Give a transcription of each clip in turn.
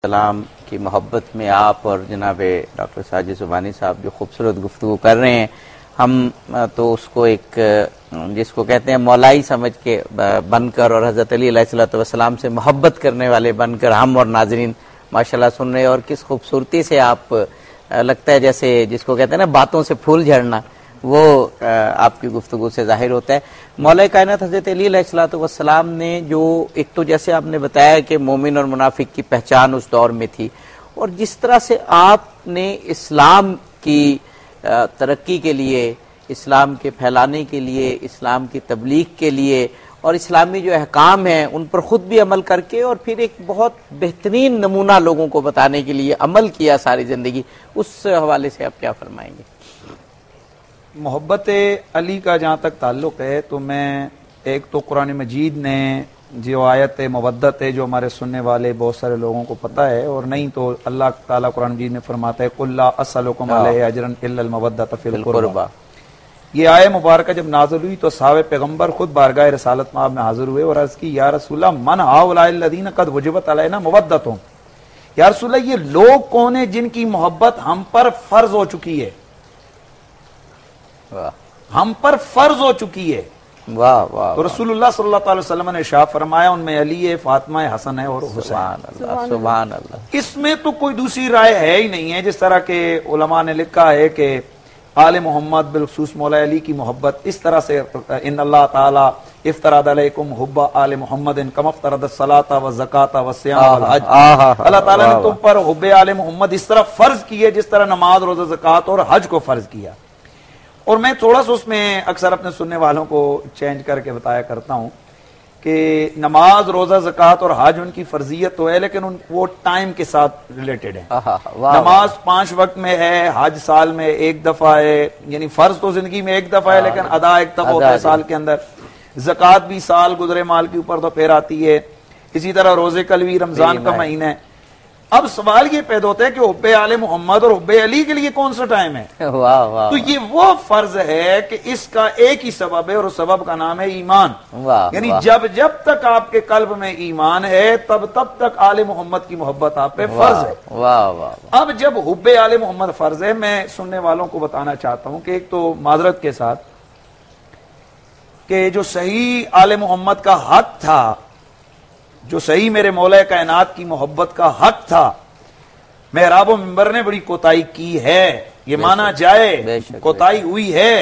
السلام کی محبت میں آپ اور جناب ڈاکٹر ساجد زبانی صاحب جو خوبصورت گفتگو کر رہے ہیں، ہم تو اس کو ایک جس کو کہتے ہیں مولائی سمجھ کے بن کر اور حضرت علی علیہ الصلوۃ والسلام سے محبت کرنے والے بن کر ہم اور ناظرین ماشاءاللہ سن رہے ہیں، اور کس خوبصورتی سے آپ لگتا ہے جیسے جس کو کہتے ہیں نا باتوں سے پھول جھڑنا، وہ آپ کی گفتگو سے ظاہر ہوتا ہے۔ مولا کائنات حضرت علی علیہ الصلوۃ والسلام نے جو ایک تو جیسے آپ نے بتایا کہ مومن اور منافق کی پہچان اس دور میں تھی، اور جس طرح سے آپ نے اسلام کی ترقی کے لیے، اسلام کے پھیلانے کے لیے، اسلام کی تبلیغ کے لیے اور اسلامی جو احکام ہیں ان پر خود بھی عمل کر کے اور پھر ایک بہت بہترین نمونہ لوگوں کو بتانے کے لیے عمل کیا ساری زندگی، اس حوالے سے آپ کیا فرمائیں گے؟ محبت علی کا جہاں تک تعلق ہے تو میں ایک تو قرآن مجید نے جو آیت مودت ہے جو ہمارے سننے والے بہت سارے لوگوں کو پتہ ہے، اور نہیں تو اللہ تعالیٰ قرآن مجید میں فرماتا ہے قُلْ لَا أَسْأَلُكُمْ عَلَيْهِ أَجْرًا إِلَّا الْمَوَدَّةَ فِي الْقُرْبَى۔ یہ آیت مبارکہ جب نازل ہوئی تو صحابہ پیغمبر خود بارگاہ رسالت مآب میں حاضر ہوئے اور عرض کی یا رسول اللہ من هؤلاء الذین قد وجبت علینا مودتهم، یا رسول اللہ یہ لوگ کون ہیں جن کی محبت ہم پر فرض ہو چکی ہے، ہم پر فرض ہو چکی ہے۔ واہ واہ، تو رسول اللہ صلی اللہ علیہ وسلم نے ارشاد فرمایا ان میں علی ہے، فاطمہ ہے، حسن ہے اور حسین۔ سبحان اللہ سبحان اللہ۔ اس میں تو کوئی دوسری رائے ہے ہی نہیں ہے، جس طرح کے علماء نے لکھا ہے کہ آل محمد بالخصوص مولا علی کی محبت اس طرح سے ان اللہ تعالی افترض علیکم حب آل محمد کما افترض الصلاۃ والزکاۃ والصیام والحج، اللہ تعالیٰ نے تم پر حب آل محمد اس طرح فرض کی ہے جس طرح نماز، روزہ، زکوٰۃ اور حج کو فرض کیا۔ اور میں تھوڑا سا اس میں اکثر اپنے سننے والوں کو چینج کر کے بتایا کرتا ہوں کہ نماز، روزہ، زکوٰۃ اور حج ان کی فرضیت تو ہے لیکن وہ ٹائم کے ساتھ ریلیٹڈ ہے۔ نماز 5 وقت میں ہے، حج سال میں 1 دفعہ ہے، یعنی فرض تو زندگی میں 1 دفعہ ہے لیکن ادا 1 دفعہ ہوتا ہے سال کے اندر۔ زکوٰۃ بھی سال گزرے مال کے اوپر تو پھر آتی ہے، اسی طرح روزے کل بھی رمضان کا مہینہ ہے۔ اب سوال یہ پیدا ہوتا ہے کہ حب آل محمد اور حب علی کے لیے کون سا ٹائم ہے؟ تو یہ وہ فرض ہے کہ اس کا ایک ہی سبب ہے اور اس سبب کا نام ہے ایمان۔ یعنی جب تک آپ کے قلب میں ایمان ہے تب تک آل محمد کی محبت آپ پہ فرض ہے۔ اب جب حب آل محمد فرض ہے، میں سننے والوں کو بتانا چاہتا ہوں کہ ایک تو معذرت کے ساتھ کہ جو صحیح آل محمد کا حق تھا، جو صحیح میرے مولا کائنات کی محبت کا حق تھا، محراب و منبر نے بڑی کوتاہی کی ہے، یہ مانا جائے کوتاہی ہوئی ہے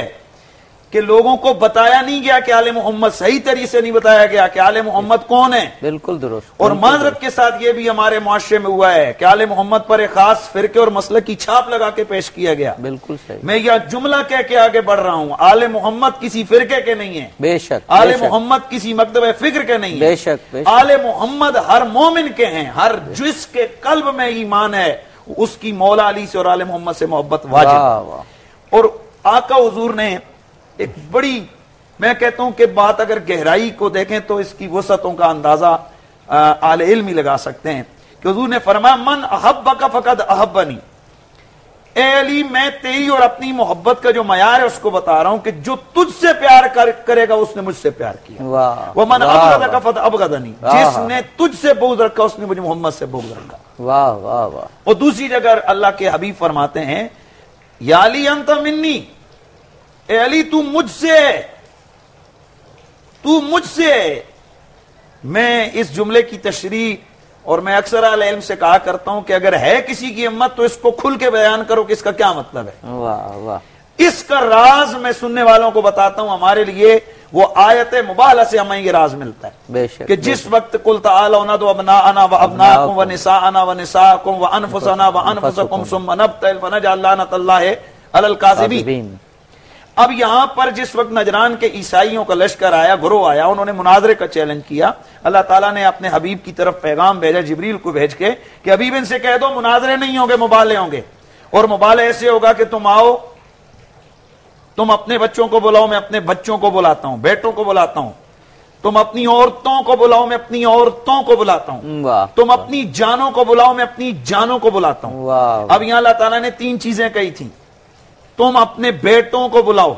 کہ لوگوں کو بتایا نہیں گیا کہ آل محمد، صحیح طریقے سے نہیں بتایا گیا کہ آل محمد کون ہے۔ بالکل درست۔ اور معذرت کے ساتھ یہ بھی ہمارے معاشرے میں ہوا ہے کہ آل محمد پر ایک خاص فرقے اور مسلک کی چھاپ لگا کے پیش کیا گیا۔ بالکل صحیح۔ میں یہ جملہ کہہ کے آگے بڑھ رہا ہوں، آل محمد کسی فرقے کے نہیں ہیں، بے شک۔ آل محمد کسی مکتب فکر کے نہیں ہیں، بے شک۔ آل محمد ہر مومن کے ہیں، ہر جس کے قلب میں ایمان ہے اس کی مولا علی سے اور آل محمد سے محبت واجب۔ اور آقا حضور نے ایک بڑی، میں کہتا ہوں کہ بات اگر گہرائی کو دیکھیں تو اس کی وسعتوں کا اندازہ اہل علم ہی لگا سکتے ہیں کہ حضور نے فرمایا من احبک فقد احبنی، اے علی میں تیری اور اپنی محبت کا جو معیار ہے اس کو بتا رہا ہوں کہ جو تجھ سے پیار کرے گا اس نے مجھ سے پیار کیا، ومن ابغضک فقد ابغضنی، جس نے تجھ سے بغض رکھا اس نے مجھے محمد سے بغض رکھا۔ واہ واہ واہ۔ اور دوسری جگہ اللہ کے حبیب فرماتے ہیں یا علی انت منی، اے علی تو مجھ سے ہے، تو مجھ سے ہے۔ میں اس جملے کی تشریح اور میں اکثر اہل علم سے کہا کرتا ہوں کہ اگر ہے کسی کی ہمت تو اس کو کھل کے بیان کرو کہ اس کا کیا مطلب ہے۔ واہ واہ۔ اس کا راز میں سننے والوں کو بتاتا ہوں، ہمارے لیے وہ آیت مبالغہ سے ہمیں یہ راز ملتا ہے بے شک کہ جس وقت قل تعالوا ندعو ابناءنا وابناءکم ونساءنا ونساءکم وانفسنا وانفسکم ثم نبتہل فنجعل لعنۃ اللہ علی الکاذبین۔ اب یہاں پر جس وقت نجران کے عیسائیوں کا لشکر آیا، گروہ آیا، انہوں نے مناظرے کا چیلنج کیا، اللہ تعالیٰ نے اپنے حبیب کی طرف پیغام بھیجا جبریل کو بھیج کے کہ حبیب ان سے کہہ دو مناظرے نہیں ہوں گے، مبالے ہوں گے، اور مبالے ایسے ہوگا کہ تم آؤ، تم اپنے بچوں کو بلاؤ، میں اپنے بچوں کو بلاتا ہوں، بیٹوں کو بلاتا ہوں، تم اپنی عورتوں کو بلاؤ، میں اپنی عورتوں کو بلاتا ہوں، تم اپنی جانوں کو بلاؤ، میں اپنی جانوں کو بلاتا ہوں۔ اب یہاں اللہ تعالیٰ نے 3 چیزیں کہی تھیں، تم اپنے بیٹوں کو بلاؤ،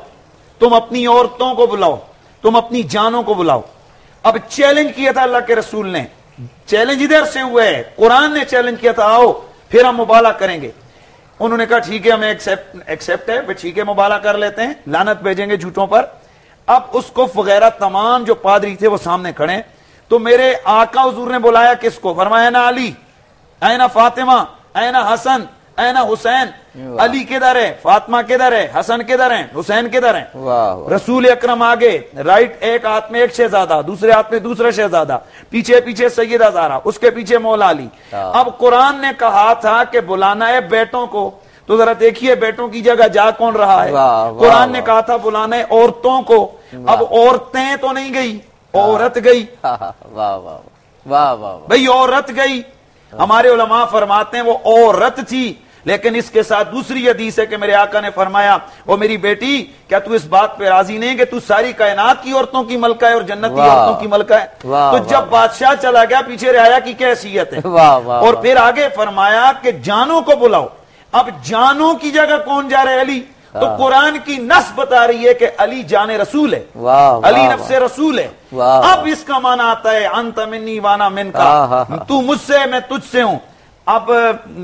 تم اپنی عورتوں کو بلاؤ، تم اپنی جانوں کو بلاؤ۔ اب چیلنج کیا تھا اللہ کے رسول نے چیلنج ادھر سے ہوا ہے، قرآن نے چیلنج کیا تھا آؤ پھر ہم مبالغہ کریں گے، انہوں نے کہا ٹھیک ہے ہمیں ایکسپٹ ہے، ٹھیک ہے مبالغہ کر لیتے ہیں، لعنت بھیجیں گے جھوٹوں پر۔ اب اس کو وغیرہ تمام جو پادری تھے وہ سامنے کھڑے، تو میرے آقا حضور نے بلایا کس کو؟ فرمایا اینا علی، اینا فاطمہ، اینا حسن، اینا حسین، علی کدھر ہے، فاطمہ کدھر ہے، حسن کدھر ہے، حسین کدھر ہے؟ رسول اکرم آگے، رائٹ ایک ہاتھ میں ایک شہزادہ، دوسرے ہاتھ میں دوسرا شہزادہ، پیچھے پیچھے سیدہ زہرا، اس کے پیچھے مولا علی۔ اب قرآن نے کہا تھا کہ بلانا ہے بیٹوں کو، تو ذرا دیکھیے بیٹوں کی جگہ جا کون رہا ہے؟ قرآن نے کہا تھا بلانا ہے عورتوں کو، اب عورتیں تو نہیں گئی، عورت گئی۔ بھئی عورت گئی، ہمارے علماء فرماتے ہیں وہ عورت تھی، لیکن اس کے ساتھ دوسری حدیث ہے کہ میرے آقا نے فرمایا وہ میری بیٹی کیا تو اس بات پہ راضی نہیں کہ تو ساری کائنات کی عورتوں کی ملکہ ہے اور جنتی عورتوں کی ملکہ ہے؟ تو جب بادشاہ چلا گیا پیچھے رعایا کی کیا حیثیت ہے؟ اور پھر آگے فرمایا کہ جانوں کو بلاؤ، اب جانوں کی جگہ کون جا رہے ہیں؟ علی۔ تو قرآن کی نص بتا رہی ہے کہ علی جان رسول ہے، علی نفس رسول ہے۔ اب اس کا معنی آتا ہے انت منی وانا من کا، تو مجھ سے میں تجھ سے ہوں۔ اب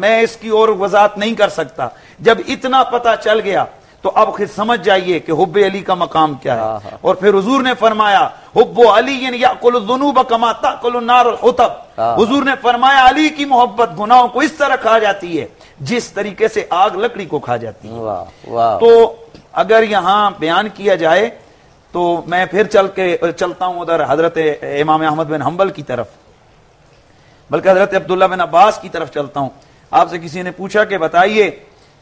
میں اس کی اور وضاحت نہیں کر سکتا، جب اتنا پتا چل گیا تو اب خود سمجھ جائیے کہ حب علی کا مقام کیا ہے۔ اور پھر حضور نے فرمایا حب علی یأکل الذنوب کما تأکل النار الحطب، حضور نے فرمایا علی کی محبت گناہوں کو اس طرح کھا جاتی ہے جس طریقے سے آگ لکڑی کو کھا جاتی ہے۔ تو اگر یہاں بیان کیا جائے تو میں پھر چلتا ہوں ادھر حضرت امام احمد بن حنبل کی طرف، بلکہ حضرت عبداللہ بن عباس کی طرف چلتا ہوں۔ آپ سے کسی نے پوچھا کہ بتائیے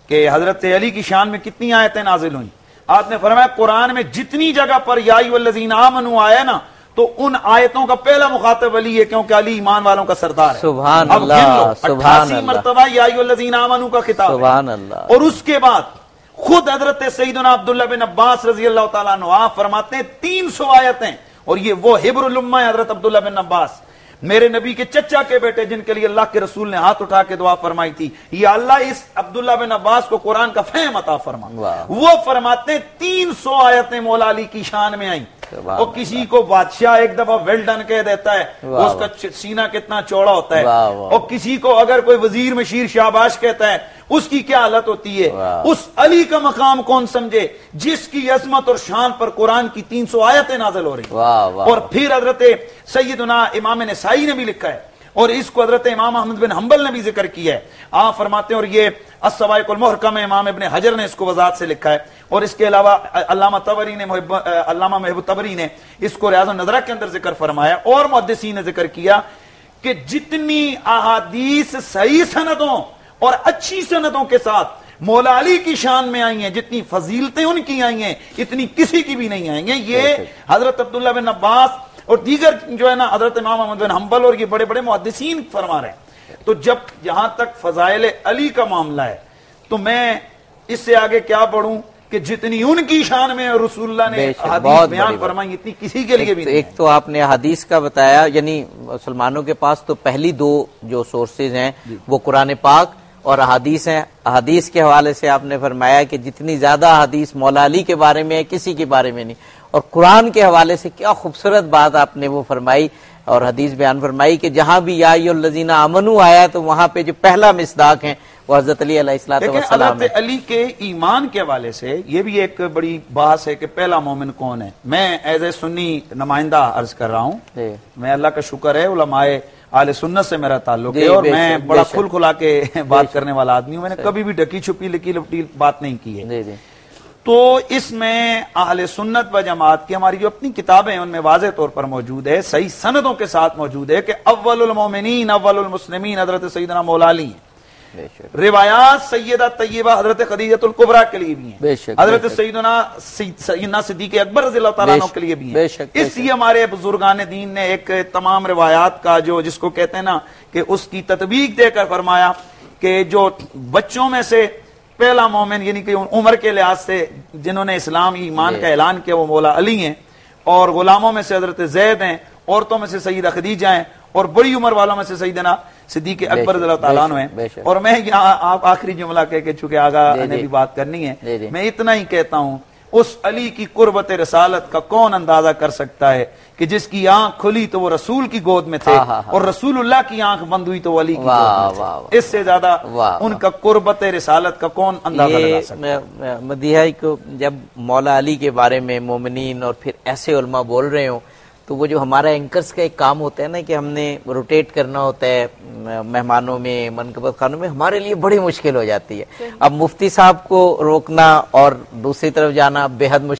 کہ حضرت علی کی شان میں کتنی آیتیں نازل ہوئیں؟ آپ نے فرمایا قرآن میں جتنی جگہ پر یا ایھا الذین آمنوا آیا نا تو ان آیتوں کا پہلا مخاطب علی ہے، کیونکہ علی ایمان والوں کا سردار ہے۔ سبحان اب اللہ، گن لو، سبحان 88 اللہ، مرتبہ یا ایھا الذین آمنوا کا خطاب سبحان ہے۔ اللہ۔ اور اس کے بعد خود حضرت سیدنا عبداللہ بن عباس رضی اللہ تعالیٰ عنہ آپ فرماتے ہیں 300 آیتیں، اور یہ وہ حبر الامہ ہے حضرت عبداللہ بن عباس، میرے نبی کے چچا کے بیٹے جن کے لیے اللہ کے رسول نے ہاتھ اٹھا کے دعا فرمائی تھی، یا اللہ اس عبداللہ بن عباس کو قرآن کا فہم عطا فرما۔ وہ فرماتے ہیں 300 آیتیں مولا علی کی شان میں آئیں، اور کسی کو بادشاہ ایک دفعہ ویل ڈن کہہ دیتا ہے، اس کا سینہ کتنا چوڑا ہوتا ہے، اور کسی کو اگر کوئی وزیر مشیر شاباش کہتا ہے اس کی کیا حالت ہوتی ہے۔ اس علی کا مقام کون سمجھے جس کی عظمت اور شان پر قرآن کی 300 آیتیں نازل ہو رہی ہیں۔ اور پھر حضرت سیدنا امام نسائی نے بھی لکھا ہے، اور اس کو حضرت امام احمد بن حنبل نے بھی ذکر کیا ہے۔ آپ فرماتے ہیں، اور یہ الصواعق المحکمہ میں امام ابن حجر نے اس کو وضاحت سے لکھا ہے، اور اس کے علاوہ علامہ طبری نے علامہ محب طبری نے اس کو ریاض النظرہ کے اندر ذکر فرمایا، اور محدثین نے ذکر کیا کہ جتنی احادیث صحیح سندوں اور اچھی سندوں کے ساتھ مولا علی کی شان میں آئی ہیں، جتنی فضیلتیں ان کی آئی ہیں اتنی کسی کی بھی نہیں آئیں گے۔ یہ حضرت عبداللہ بن عباس اور دیگر جو ہے نا حضرت امام احمد بن حنبل اور یہ بڑے بڑے محدثین فرما رہے ہیں۔ تو جب یہاں تک فضائل علی کا معاملہ ہے تو میں اس سے آگے کیا پڑھوں کہ جتنی ان کی شان میں رسول اللہ نے حدیث بیان فرمائی اتنی کسی کے لیے بھی نہیں۔ ایک تو آپ نے حدیث کا بتایا، یعنی مسلمانوں کے پاس تو پہلی دو جو سورسز ہیں وہ قرآن پاک اور احادیث ہیں۔ احادیث کے حوالے سے آپ نے فرمایا کہ جتنی زیادہ احادیث مولا علی کے بارے میں ہے کسی کے بارے میں نہیں، اور قرآن کے حوالے سے کیا خوبصورت بات آپ نے وہ فرمائی اور حدیث بیان فرمائی کہ جہاں بھی یا ایھا الذین آمنوا آیا تو وہاں پہ جو پہلا مصداق ہے وہ حضرت علی علیہ الصلوۃ والسلام ہے۔ حضرت علی کے ایمان کے حوالے سے یہ بھی ایک بڑی بحث ہے کہ پہلا مومن کون ہے۔ میں ایز اے سنی نمائندہ عرض کر رہا ہوں، میں اللہ کا شکر ہے علماء اہل سنت سے میرا تعلق ہے، اور میں بڑا کھل کھلا کے بات کرنے والا آدمی ہوں، میں نے کبھی بھی ڈھکی چھپی لکی لپٹی بات نہیں کی ہے۔ تو اس میں اہل سنت و جماعت کی ہماری جو اپنی کتابیں ہیں ان میں واضح طور پر موجود ہے، صحیح سندوں کے ساتھ موجود ہے کہ اول المومنین اول المسلمین حضرت سیدنا مولا علی ہیں۔ روایات سیدہ طیبہ حضرت خدیجہ الکبریٰ کے لیے بھی ہیں، حضرت سیدنا صدیق اکبر رضی اللہ تعالیٰ عنہ کے لیے بھی ہیں۔ اس لیے ہمارے بزرگان دین نے ایک تمام روایات کا جو جس کو کہتے ہیں نا کہ اس کی تطبیق دے کر فرمایا کہ جو بچوں میں سے پہلا مومن یعنی کہ عمر کے لحاظ سے جنہوں نے اسلام ایمان کا اعلان کیا وہ مولا علی ہیں، اور غلاموں میں سے حضرت زید ہیں، عورتوں میں سے سیدہ خدیجہ ہیں، اور بڑی عمر والوں میں سے سیدنا صدیق اکبر رضی اللہ تعالیٰ عنہ ہیں۔ اور میں یہاں آپ آخری جملہ کہہ کے چونکہ آگا نے بھی بات کرنی ہے، میں اتنا ہی کہتا ہوں اس علی کی قربت رسالت کا کون اندازہ کر سکتا ہے کہ جس کی آنکھ کھلی تو وہ رسول کی گود میں تھے اور رسول اللہ کی آنکھ بند ہوئی تو وہ علی کی گود میں تھے. اس سے زیادہ ان کا قربت رسالت کا کون اندازہ لگا سکتا ہے؟ مدیحہ کو جب مولا علی کے بارے میں مومنین اور پھر ایسے علماء بول رہے ہوں تو وہ جو ہمارا اینکرز کا ایک کام ہوتا ہے نا کہ ہم نے روٹیٹ کرنا ہوتا ہے مہمانوں میں منقبت خانوں میں، ہمارے لیے بڑی مشکل ہو جاتی ہے. اب مفتی صاحب کو روکنا اور دوسری طرف جانا بے حد مشکل